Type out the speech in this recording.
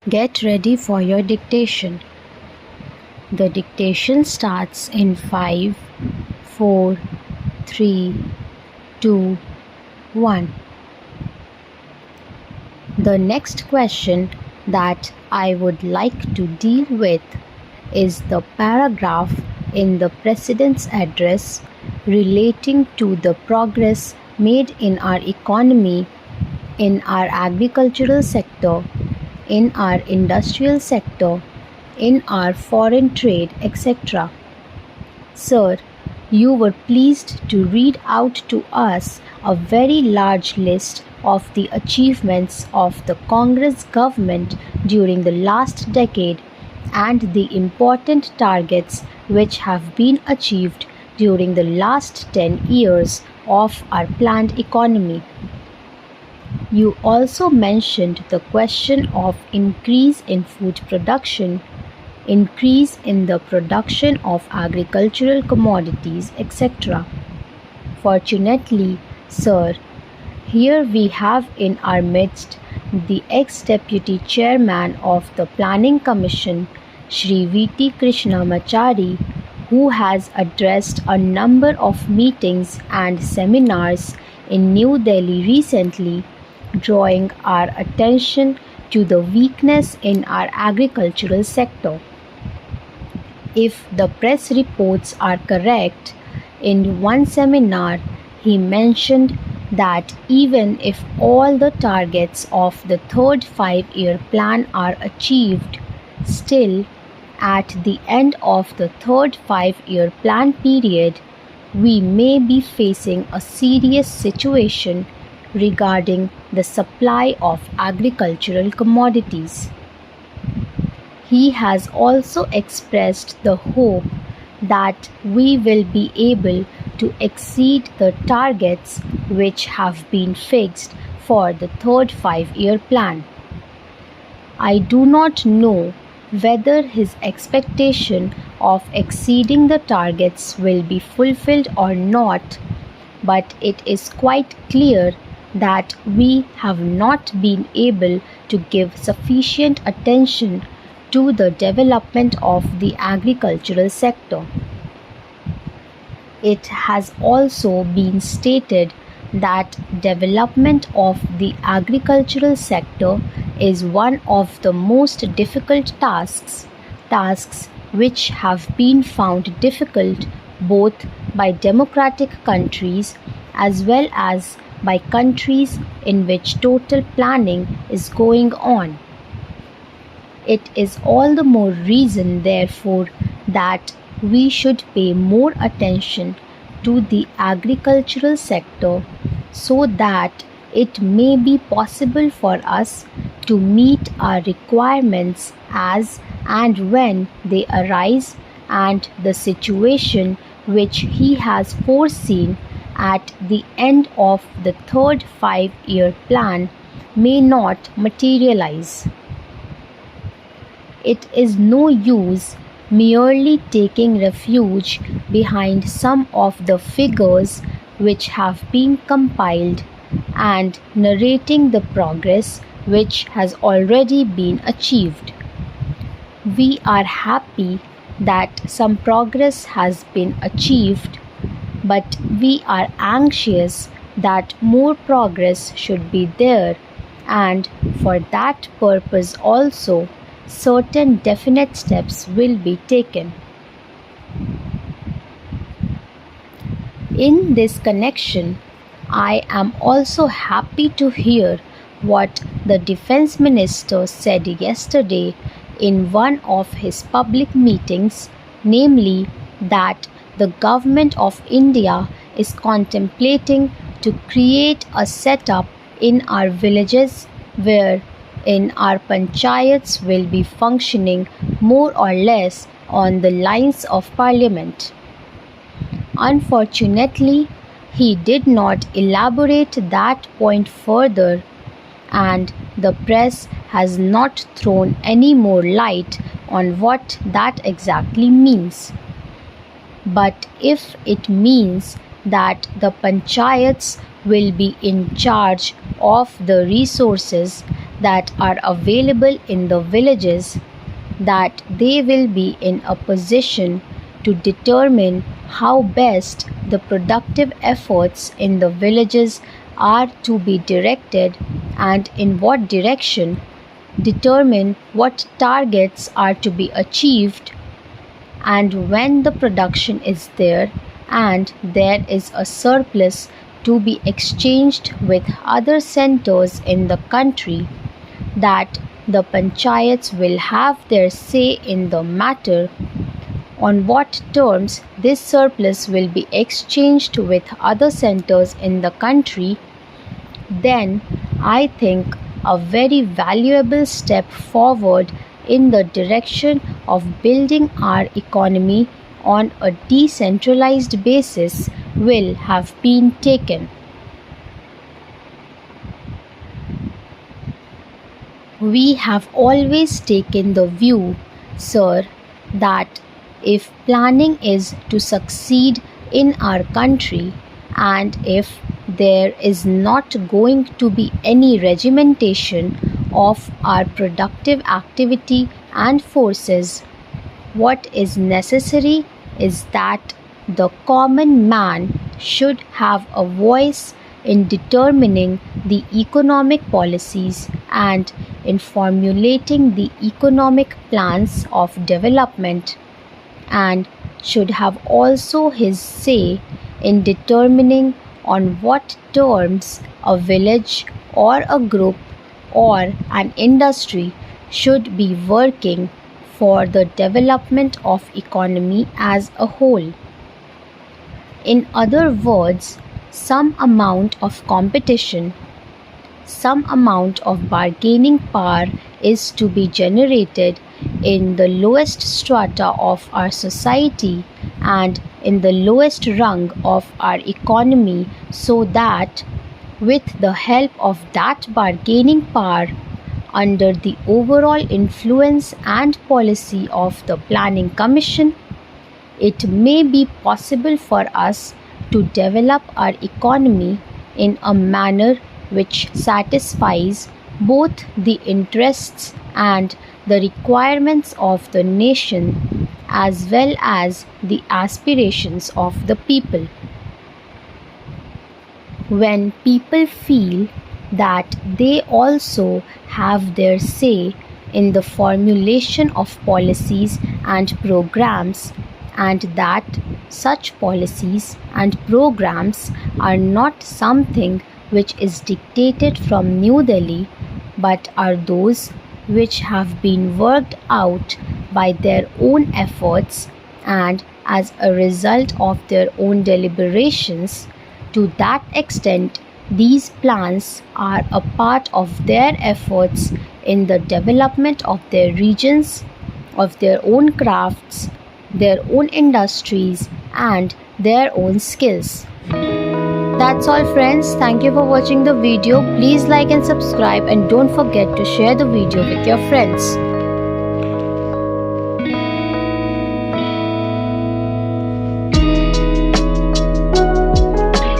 Get ready for your dictation. The dictation starts in 5, 4, 3, 2, 1. The next question that I would like to deal with is the paragraph in the President's address relating to the progress made in our economy, in our agricultural sector, in our industrial sector, in our foreign trade, etc. Sir, you were pleased to read out to us a very large list of the achievements of the Congress government during the last decade and the important targets which have been achieved during the last 10 years of our planned economy. You also mentioned the question of increase in food production, increase in the production of agricultural commodities, etc. Fortunately, sir, here we have in our midst the ex-deputy chairman of the Planning Commission, Shri V.T. Krishnamachari, who has addressed a number of meetings and seminars in New Delhi recently, drawing our attention to the weakness in our agricultural sector. If the press reports are correct, in one seminar he mentioned that even if all the targets of the third 5-year plan are achieved, still at the end of the third 5-year plan period, we may be facing a serious situation regarding the supply of agricultural commodities. He has also expressed the hope that we will be able to exceed the targets which have been fixed for the third 5-year plan. I do not know whether his expectation of exceeding the targets will be fulfilled or not, but it is quite clear that we have not been able to give sufficient attention to the development of the agricultural sector. It has also been stated that development of the agricultural sector is one of the most difficult tasks which have been found difficult both by democratic countries as well as by countries in which total planning is going on. It is all the more reason, therefore, that we should pay more attention to the agricultural sector so that it may be possible for us to meet our requirements as and when they arise, and the situation which he has foreseen at the end of the third 5-year plan may not materialize. It is no use merely taking refuge behind some of the figures which have been compiled and narrating the progress which has already been achieved. We are happy that some progress has been achieved, but we are anxious that more progress should be there, and for that purpose also certain definite steps will be taken. In this connection, I am also happy to hear what the Defense Minister said yesterday in one of his public meetings, namely that the Government of India is contemplating to create a setup in our villages where in our panchayats will be functioning more or less on the lines of Parliament. Unfortunately, he did not elaborate that point further, and the press has not thrown any more light on what that exactly means. But if it means that the panchayats will be in charge of the resources that are available in the villages, that they will be in a position to determine how best the productive efforts in the villages are to be directed and in what direction, determine what targets are to be achieved, and when the production is there and there is a surplus to be exchanged with other centers in the country, that the panchayats will have their say in the matter, on what terms this surplus will be exchanged with other centers in the country, then I think a very valuable step forward in the direction of building our economy on a decentralized basis will have been taken. We have always taken the view, sir, that if planning is to succeed in our country, and if there is not going to be any regimentation of our productive activity and forces, what is necessary is that the common man should have a voice in determining the economic policies and in formulating the economic plans of development, and should have also his say in determining on what terms a village or a group or an industry should be working for the development of economy as a whole. In other words, some amount of competition, some amount of bargaining power is to be generated in the lowest strata of our society and in the lowest rung of our economy, so that with the help of that bargaining power, under the overall influence and policy of the Planning Commission, it may be possible for us to develop our economy in a manner which satisfies both the interests and the requirements of the nation as well as the aspirations of the people. When people feel that they also have their say in the formulation of policies and programs, and that such policies and programs are not something which is dictated from New Delhi, but are those which have been worked out by their own efforts and as a result of their own deliberations, to that extent these plans are a part of their efforts in the development of their regions, of their own crafts, their own industries, and their own skills. That's all, friends. Thank you for watching the video. Please like and subscribe, and don't forget to share the video with your friends.